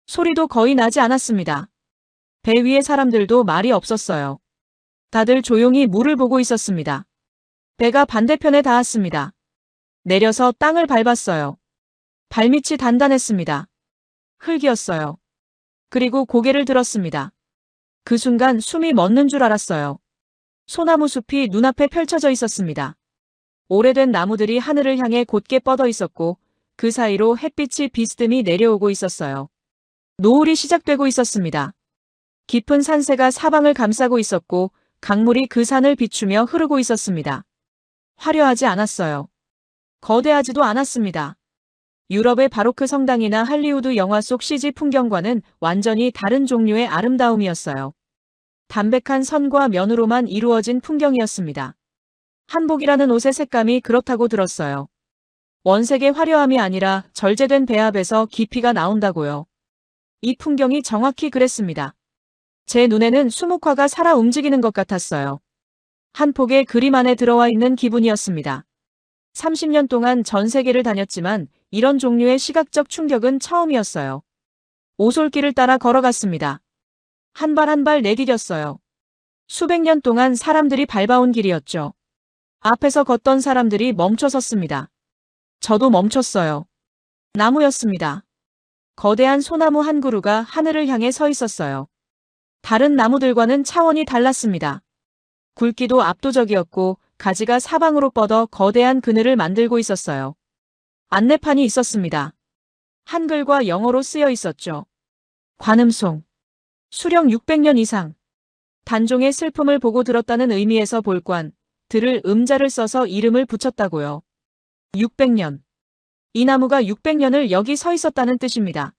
A: 소리도 거의 나지 않았습니다. 배 위의 사람들도 말이 없었어요. 다들 조용히 물을 보고 있었습니다. 배가 반대편에 닿았습니다. 내려서 땅을 밟았어요. 발밑이 단단했습니다. 흙이었어요. 그리고 고개를 들었습니다. 그 순간 숨이 멎는 줄 알았어요. 소나무 숲이 눈앞에 펼쳐져 있었습니다. 오래된 나무들이 하늘을 향해 곧게 뻗어 있었고 그 사이로 햇빛이 비스듬히 내려오고 있었어요. 노을이 시작되고 있었습니다. 깊은 산세가 사방을 감싸고 있었고 강물이 그 산을 비추며 흐르고 있었습니다. 화려하지 않았어요. 거대하지도 않았습니다. 유럽의 바로크 성당이나 할리우드 영화 속 CG 풍경과는 완전히 다른 종류의 아름다움이었어요. 담백한 선과 면으로만 이루어진 풍경이었습니다. 한복이라는 옷의 색감이 그렇다고 들었어요. 원색의 화려함이 아니라 절제된 배합에서 깊이가 나온다고요. 이 풍경이 정확히 그랬습니다. 제 눈에는 수묵화가 살아 움직이는 것 같았어요. 한 폭의 그림 안에 들어와 있는 기분이었습니다. 30년 동안 전 세계를 다녔지만 이런 종류의 시각적 충격은 처음이었어요. 오솔길을 따라 걸어갔습니다. 한 발 한 발 내디뎠어요. 수백 년 동안 사람들이 밟아온 길이었죠. 앞에서 걷던 사람들이 멈춰 섰습니다. 저도 멈췄어요. 나무였습니다. 거대한 소나무 한 그루가 하늘을 향해 서 있었어요. 다른 나무들과는 차원이 달랐습니다. 굵기도 압도적이었고 가지가 사방으로 뻗어 거대한 그늘을 만들고 있었어요. 안내판이 있었습니다. 한글과 영어로 쓰여 있었죠. 관음송. 수령 600년 이상. 단종의 슬픔을 보고 들었다는 의미에서 볼관, 들을 음자를 써서 이름을 붙였다고요. 600년. 이 나무가 600년을 여기 서 있었다는 뜻입니다.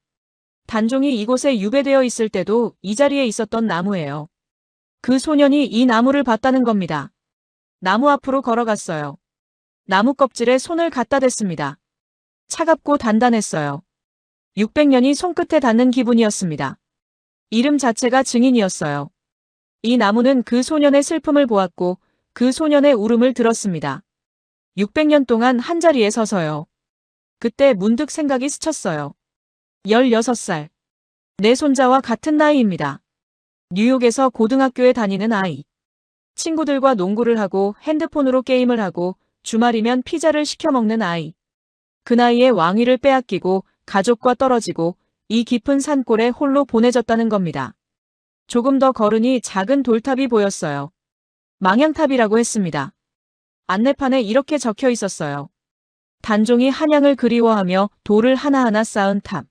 A: 단종이 이곳에 유배되어 있을 때도 이 자리에 있었던 나무예요. 그 소년이 이 나무를 봤다는 겁니다. 나무 앞으로 걸어갔어요. 나무 껍질에 손을 갖다 댔습니다. 차갑고 단단했어요. 600년이 손끝에 닿는 기분이었습니다. 이름 자체가 증인이었어요. 이 나무는 그 소년의 슬픔을 보았고 그 소년의 울음을 들었습니다. 600년 동안 한자리에 서서요. 그때 문득 생각이 스쳤어요. 16살. 내 손자와 같은 나이입니다. 뉴욕에서 고등학교에 다니는 아이. 친구들과 농구를 하고 핸드폰으로 게임을 하고 주말이면 피자를 시켜 먹는 아이. 그 나이에 왕위를 빼앗기고 가족과 떨어지고 이 깊은 산골에 홀로 보내졌다는 겁니다. 조금 더 걸으니 작은 돌탑이 보였어요. 망향탑이라고 했습니다. 안내판에 이렇게 적혀 있었어요. 단종이 한양을 그리워하며 돌을 하나하나 쌓은 탑.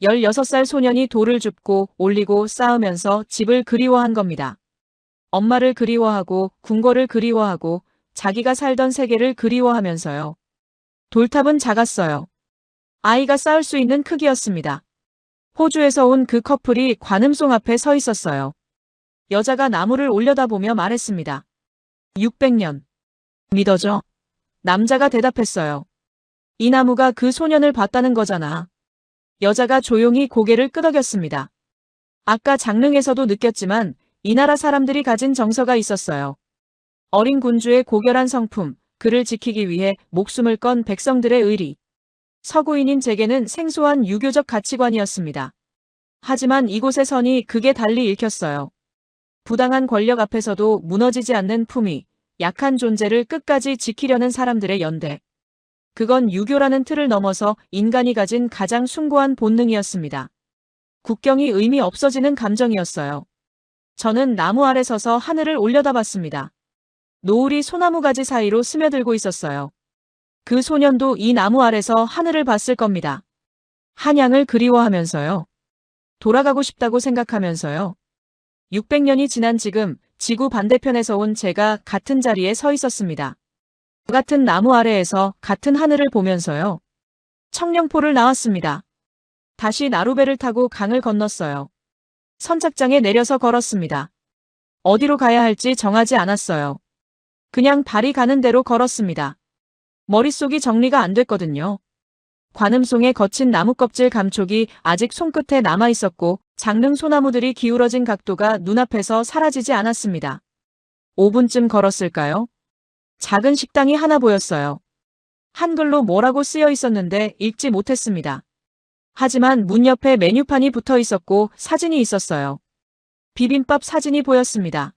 A: 16살 소년이 돌을 줍고 올리고 쌓으면서 집을 그리워한 겁니다. 엄마를 그리워하고 궁궐을 그리워하고 자기가 살던 세계를 그리워하면서요. 돌탑은 작았어요. 아이가 쌓을 수 있는 크기였습니다. 호주에서 온 그 커플이 관음송 앞에 서 있었어요. 여자가 나무를 올려다보며 말했습니다. 600년. 믿어져? 남자가 대답했어요. 이 나무가 그 소년을 봤다는 거잖아. 여자가 조용히 고개를 끄덕였습니다. 아까 장릉에서도 느꼈지만 이 나라 사람들이 가진 정서가 있었어요. 어린 군주의 고결한 성품, 그를 지키기 위해 목숨을 건 백성들의 의리. 서구인인 제게는 생소한 유교적 가치관이었습니다. 하지만 이곳의 선이 극에 달리 읽혔어요. 부당한 권력 앞에서도 무너지지 않는 품위, 약한 존재를 끝까지 지키려는 사람들의 연대. 그건 유교라는 틀을 넘어서 인간이 가진 가장 숭고한 본능이었습니다. 국경이 의미 없어지는 감정이었어요. 저는 나무 아래 서서 하늘을 올려다봤습니다. 노을이 소나무 가지 사이로 스며들고 있었어요. 그 소년도 이 나무 아래서 하늘을 봤을 겁니다. 한양을 그리워하면서요. 돌아가고 싶다고 생각하면서요. 600년이 지난 지금 지구 반대편에서 온 제가 같은 자리에 서 있었습니다. 같은 나무 아래에서 같은 하늘을 보면서요. 청령포를 나왔습니다. 다시 나루배를 타고 강을 건넜어요. 선착장에 내려서 걸었습니다. 어디로 가야 할지 정하지 않았어요. 그냥 발이 가는 대로 걸었습니다. 머릿속이 정리가 안 됐거든요. 관음송의 거친 나무 껍질 감촉이 아직 손끝에 남아 있었고 장릉 소나무들이 기울어진 각도가 눈앞에서 사라지지 않았습니다. 5분쯤 걸었을까요? 작은 식당이 하나 보였어요. 한글로 뭐라고 쓰여 있었는데 읽지 못했습니다. 하지만 문 옆에 메뉴판이 붙어 있었고 사진이 있었어요. 비빔밥 사진이 보였습니다.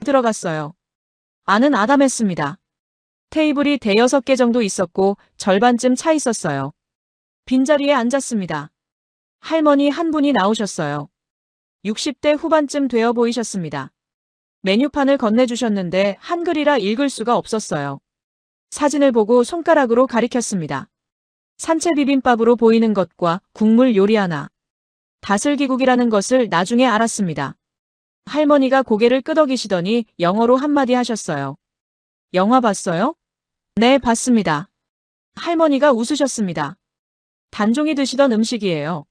A: 들어갔어요. 안은 아담했습니다. 테이블이 대여섯 개 정도 있었고 절반쯤 차 있었어요. 빈자리에 앉았습니다. 할머니 한 분이 나오셨어요. 60대 후반쯤 되어 보이셨습니다. 메뉴판을 건네주셨는데 한글이라 읽을 수가 없었어요. 사진을 보고 손가락으로 가리켰습니다. 산채 비빔밥으로 보이는 것과 국물 요리 하나. 다슬기국이라는 것을 나중에 알았습니다. 할머니가 고개를 끄덕이시더니 영어로 한마디 하셨어요. 영화 봤어요? 네, 봤습니다. 할머니가 웃으셨습니다. 단종이 드시던 음식이에요.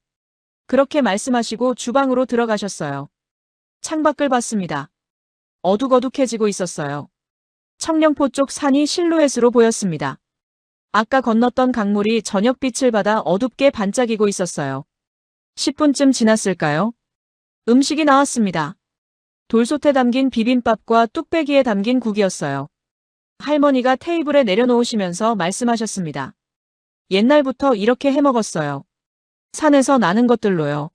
A: 그렇게 말씀하시고 주방으로 들어가셨어요. 창밖을 봤습니다. 어둑어둑해지고 있었어요. 청령포 쪽 산이 실루엣으로 보였습니다. 아까 건넜던 강물이 저녁빛을 받아 어둡게 반짝이고 있었어요. 10분쯤 지났을까요? 음식이 나왔습니다. 돌솥에 담긴 비빔밥과 뚝배기에 담긴 국이었어요. 할머니가 테이블에 내려놓으시면서 말씀하셨습니다. 옛날부터 이렇게 해먹었어요. 산에서 나는 것들로요.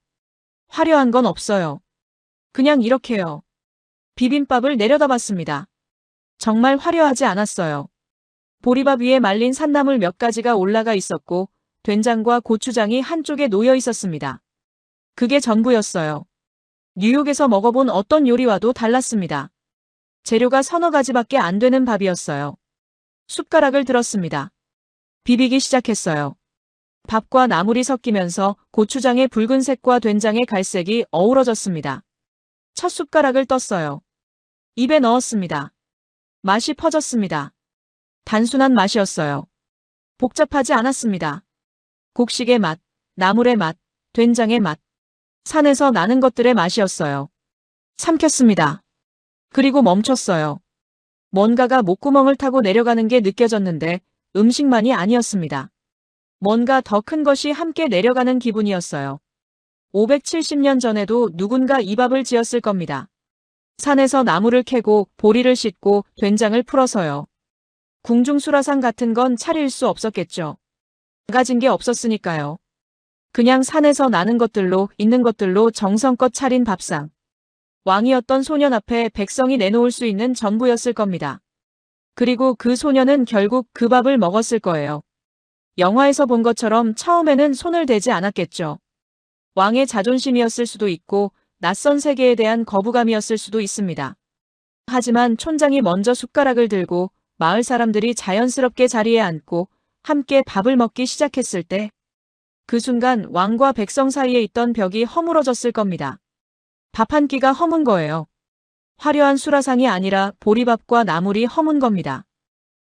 A: 화려한 건 없어요. 그냥 이렇게요. 비빔밥을 내려다봤습니다. 정말 화려하지 않았어요. 보리밥 위에 말린 산나물 몇 가지가 올라가 있었고 된장과 고추장이 한쪽에 놓여 있었습니다. 그게 전부였어요. 뉴욕에서 먹어본 어떤 요리와도 달랐습니다. 재료가 서너 가지밖에 안 되는 밥이었어요. 숟가락을 들었습니다. 비비기 시작했어요. 밥과 나물이 섞이면서 고추장의 붉은색과 된장의 갈색이 어우러졌습니다. 첫 숟가락을 떴어요. 입에 넣었습니다. 맛이 퍼졌습니다. 단순한 맛이었어요. 복잡하지 않았습니다. 곡식의 맛, 나물의 맛, 된장의 맛, 산에서 나는 것들의 맛이었어요. 삼켰습니다. 그리고 멈췄어요. 뭔가가 목구멍을 타고 내려가는 게 느껴졌는데 음식만이 아니었습니다. 뭔가 더 큰 것이 함께 내려가는 기분이었어요. 570년 전에도 누군가 이 밥을 지었을 겁니다. 산에서 나무를 캐고 보리를 싣고 된장을 풀어서요. 궁중수라상 같은 건 차릴 수 없었겠죠. 가진 게 없었으니까요. 그냥 산에서 나는 것들로 있는 것들로 정성껏 차린 밥상. 왕이었던 소년 앞에 백성이 내놓을 수 있는 전부였을 겁니다. 그리고 그 소년은 결국 그 밥을 먹었을 거예요. 영화에서 본 것처럼 처음에는 손을 대지 않았겠죠. 왕의 자존심이었을 수도 있고 낯선 세계에 대한 거부감이었을 수도 있습니다. 하지만 촌장이 먼저 숟가락을 들고 마을 사람들이 자연스럽게 자리에 앉고 함께 밥을 먹기 시작했을 때 그 순간 왕과 백성 사이에 있던 벽이 허물어졌을 겁니다. 밥 한 끼가 허문 거예요. 화려한 수라상이 아니라 보리밥과 나물이 허문 겁니다.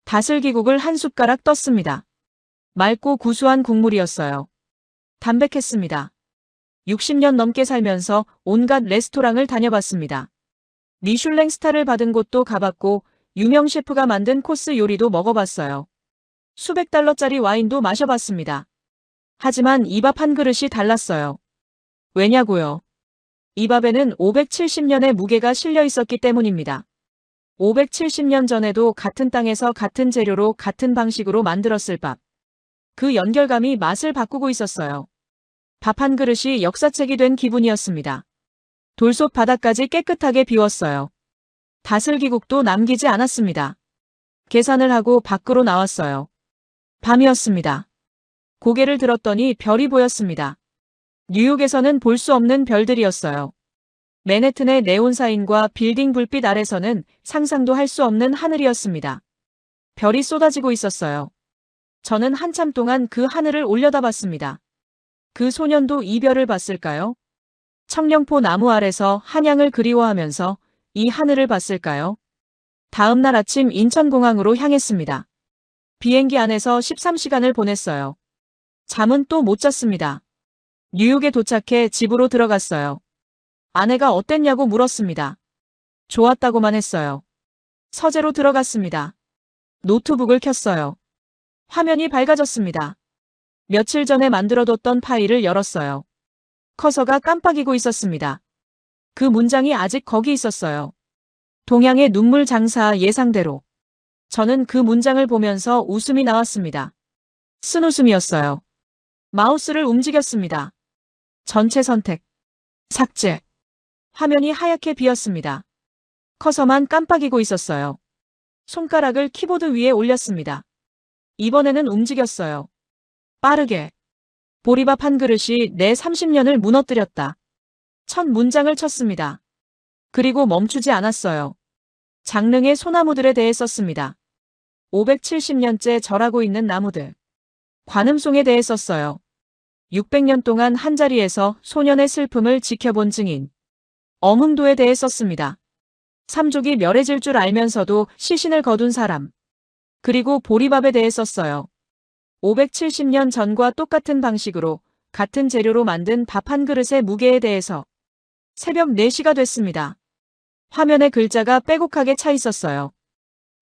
A: 다슬기국을 한 숟가락 떴습니다. 맑고 구수한 국물이었어요. 담백했습니다. 60년 넘게 살면서 온갖 레스토랑을 다녀봤습니다. 미슐랭 스타를 받은 곳도 가봤고 유명 셰프가 만든 코스 요리도 먹어봤어요. 수백 달러짜리 와인도 마셔봤습니다. 하지만 이 밥 한 그릇이 달랐어요. 왜냐고요? 이 밥에는 570년의 무게가 실려 있었기 때문입니다. 570년 전에도 같은 땅에서 같은 재료로 같은 방식으로 만들었을 밥. 그 연결감이 맛을 바꾸고 있었어요. 밥 한 그릇이 역사책이 된 기분이었습니다. 돌솥 바닥까지 깨끗하게 비웠어요. 다슬기국도 남기지 않았습니다. 계산을 하고 밖으로 나왔어요. 밤이었습니다. 고개를 들었더니 별이 보였습니다. 뉴욕에서는 볼 수 없는 별들이었어요. 맨해튼의 네온사인과 빌딩 불빛 아래서는 상상도 할 수 없는 하늘이었습니다. 별이 쏟아지고 있었어요. 저는 한참 동안 그 하늘을 올려다봤습니다. 그 소년도 이 별을 봤을까요? 청령포 나무 아래서 한양을 그리워하면서 이 하늘을 봤을까요? 다음 날 아침 인천공항으로 향했습니다. 비행기 안에서 13시간을 보냈어요. 잠은 또 못 잤습니다. 뉴욕에 도착해 집으로 들어갔어요. 아내가 어땠냐고 물었습니다. 좋았다고만 했어요. 서재로 들어갔습니다. 노트북을 켰어요. 화면이 밝아졌습니다. 며칠 전에 만들어뒀던 파일을 열었어요. 커서가 깜빡이고 있었습니다. 그 문장이 아직 거기 있었어요. 동양의 눈물 장사 예상대로. 저는 그 문장을 보면서 웃음이 나왔습니다. 쓴웃음이었어요. 마우스를 움직였습니다. 전체 선택. 삭제. 화면이 하얗게 비었습니다. 커서만 깜빡이고 있었어요. 손가락을 키보드 위에 올렸습니다. 이번에는 움직였어요. 빠르게. 보리밥 한 그릇이 내 30년을 무너뜨렸다. 첫 문장을 쳤습니다. 그리고 멈추지 않았어요. 장릉의 소나무들에 대해 썼습니다. 570년째 절하고 있는 나무들. 관음송에 대해 썼어요. 600년 동안 한자리에서 소년의 슬픔을 지켜본 증인. 엄흥도에 대해 썼습니다. 삼족이 멸해질 줄 알면서도 시신을 거둔 사람. 그리고 보리밥에 대해 썼어요. 570년 전과 똑같은 방식으로 같은 재료로 만든 밥 한 그릇의 무게에 대해서. 새벽 4시가 됐습니다. 화면에 글자가 빼곡하게 차 있었어요.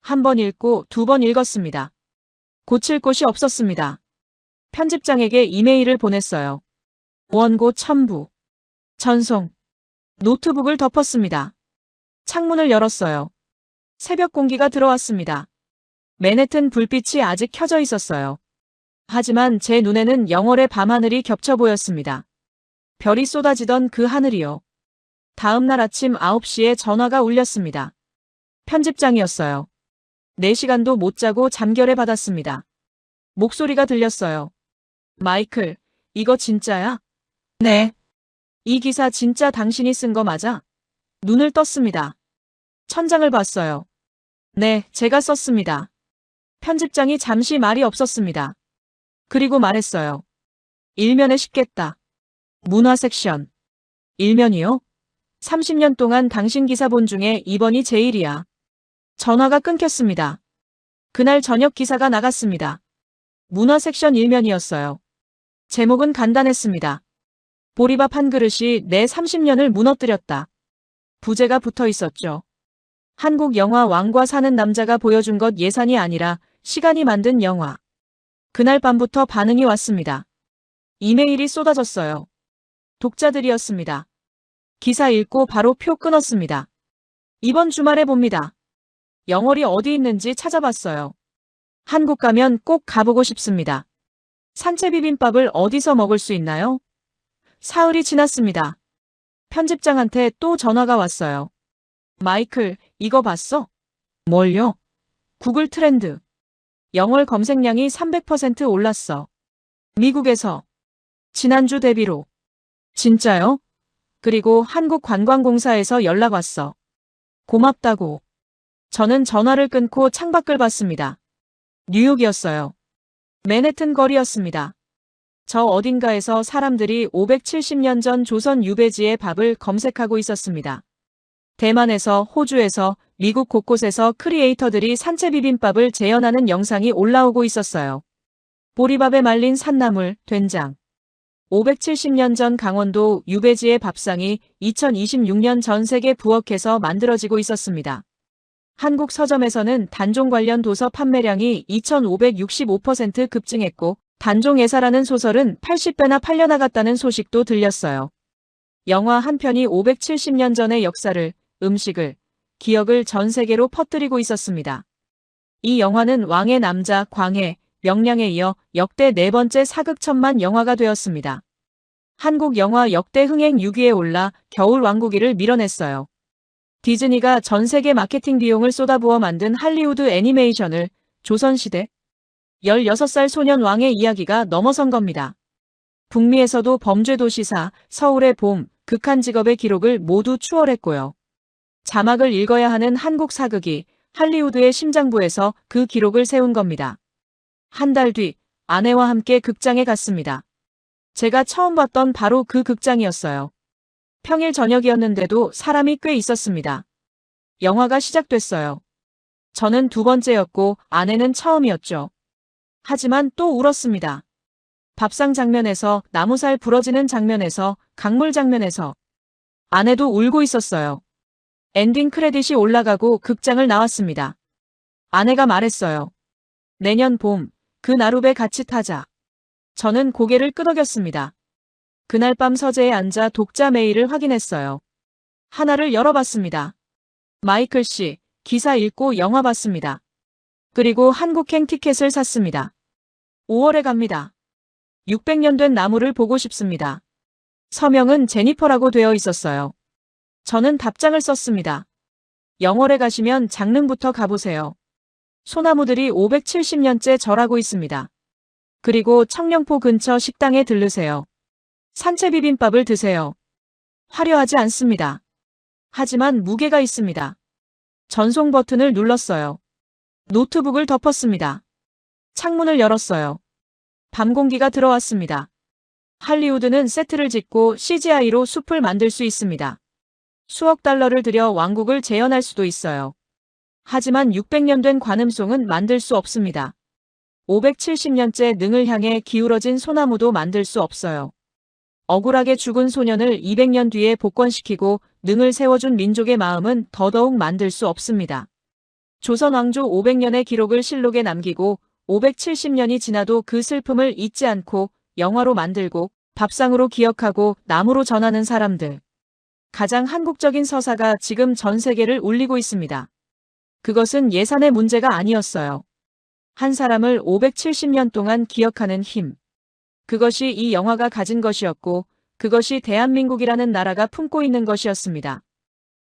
A: 한 번 읽고 2번 읽었습니다. 고칠 곳이 없었습니다. 편집장에게 이메일을 보냈어요. 원고 첨부. 전송. 노트북을 덮었습니다. 창문을 열었어요. 새벽 공기가 들어왔습니다. 맨해튼 불빛이 아직 켜져 있었어요. 하지만 제 눈에는 영월의 밤하늘이 겹쳐 보였습니다. 별이 쏟아지던 그 하늘이요. 다음 날 아침 9시에 전화가 울렸습니다. 편집장이었어요. 4시간도 못 자고 잠결에 받았습니다. 목소리가 들렸어요. 마이클, 이거 진짜야? 네. 이 기사 진짜 당신이 쓴 거 맞아? 눈을 떴습니다. 천장을 봤어요. 네, 제가 썼습니다. 편집장이 잠시 말이 없었습니다. 그리고 말했어요. 일면에 싣겠다. 문화 섹션. 일면이요? 30년 동안 당신 기사 본 중에 이번이 제일이야. 전화가 끊겼습니다. 그날 저녁 기사가 나갔습니다. 문화 섹션 일면이었어요. 제목은 간단했습니다. 보리밥 한 그릇이 내 30년을 무너뜨렸다. 부제가 붙어 있었죠. 한국 영화 왕과 사는 남자가 보여준 것 예산이 아니라 시간이 만든 영화. 그날 밤부터 반응이 왔습니다. 이메일이 쏟아졌어요. 독자들이었습니다. 기사 읽고 바로 표 끊었습니다. 이번 주말에 봅니다. 영월이 어디 있는지 찾아봤어요. 한국 가면 꼭 가보고 싶습니다. 산채 비빔밥을 어디서 먹을 수 있나요? 사흘이 지났습니다. 편집장한테 또 전화가 왔어요. 마이클, 이거 봤어? 뭘요? 구글 트렌드. 영월 검색량이 300% 올랐어. 미국에서. 지난주 대비로. 진짜요? 그리고 한국관광공사에서 연락 왔어. 고맙다고. 저는 전화를 끊고 창밖을 봤습니다. 뉴욕이었어요. 맨해튼 거리였습니다. 저 어딘가에서 사람들이 570년 전 조선 유배지의 밥을 검색하고 있었습니다. 대만에서, 호주에서, 미국 곳곳에서 크리에이터들이 산채 비빔밥을 재현하는 영상이 올라오고 있었어요. 보리밥에 말린 산나물, 된장. 570년 전 강원도 유배지의 밥상이 2026년 전 세계 부엌에서 만들어지고 있었습니다. 한국 서점에서는 단종 관련 도서 판매량이 2565% 급증했고 단종 예사라는 소설은 80배나 팔려나갔다는 소식도 들렸어요. 영화 한 편이 570년 전의 역사를, 음식을, 기억을 전 세계로 퍼뜨리고 있었습니다. 이 영화는 왕의 남자, 광해, 명량에 이어 역대 4번째 사극천만 영화가 되었습니다. 한국 영화 역대 흥행 6위에 올라 겨울 왕국이를 밀어냈어요. 디즈니가 전 세계 마케팅 비용을 쏟아부어 만든 할리우드 애니메이션을 조선시대 16살 소년 왕의 이야기가 넘어선 겁니다. 북미에서도 범죄도시사, 서울의 봄, 극한 직업의 기록을 모두 추월했고요. 자막을 읽어야 하는 한국 사극이 할리우드의 심장부에서 그 기록을 세운 겁니다. 한 달 뒤 아내와 함께 극장에 갔습니다. 제가 처음 봤던 바로 그 극장이었어요. 평일 저녁이었는데도 사람이 꽤 있었습니다. 영화가 시작됐어요. 저는 2번째였고 아내는 처음이었죠. 하지만 또 울었습니다. 밥상 장면에서, 나무살 부러지는 장면에서, 강물 장면에서. 아내도 울고 있었어요. 엔딩 크레딧이 올라가고 극장을 나왔습니다. 아내가 말했어요. 내년 봄, 그 나룻배 같이 타자. 저는 고개를 끄덕였습니다. 그날 밤 서재에 앉아 독자 메일을 확인했어요. 하나를 열어봤습니다. 마이클 씨, 기사 읽고 영화 봤습니다. 그리고 한국행 티켓을 샀습니다. 5월에 갑니다. 600년 된 나무를 보고 싶습니다. 서명은 제니퍼라고 되어 있었어요. 저는 답장을 썼습니다. 영월에 가시면 장릉부터 가보세요. 소나무들이 570년째 절하고 있습니다. 그리고 청령포 근처 식당에 들르세요. 산채 비빔밥을 드세요. 화려하지 않습니다. 하지만 무게가 있습니다. 전송 버튼을 눌렀어요. 노트북을 덮었습니다. 창문을 열었어요. 밤 공기가 들어왔습니다. 할리우드는 세트를 짓고 CGI로 숲을 만들 수 있습니다. 수억 달러를 들여 왕국을 재현할 수도 있어요. 하지만 600년 된 관음송은 만들 수 없습니다. 570년째 능을 향해 기울어진 소나무도 만들 수 없어요. 억울하게 죽은 소년을 200년 뒤에 복권시키고 능을 세워준 민족의 마음은 더더욱 만들 수 없습니다. 조선 왕조 500년의 기록을 실록에 남기고 570년이 지나도 그 슬픔을 잊지 않고 영화로 만들고 밥상으로 기억하고 나무로 전하는 사람들. 가장 한국적인 서사가 지금 전 세계를 울리고 있습니다. 그것은 예산의 문제가 아니었어요. 한 사람을 570년 동안 기억하는 힘. 그것이 이 영화가 가진 것이었고 그것이 대한민국이라는 나라가 품고 있는 것이었습니다.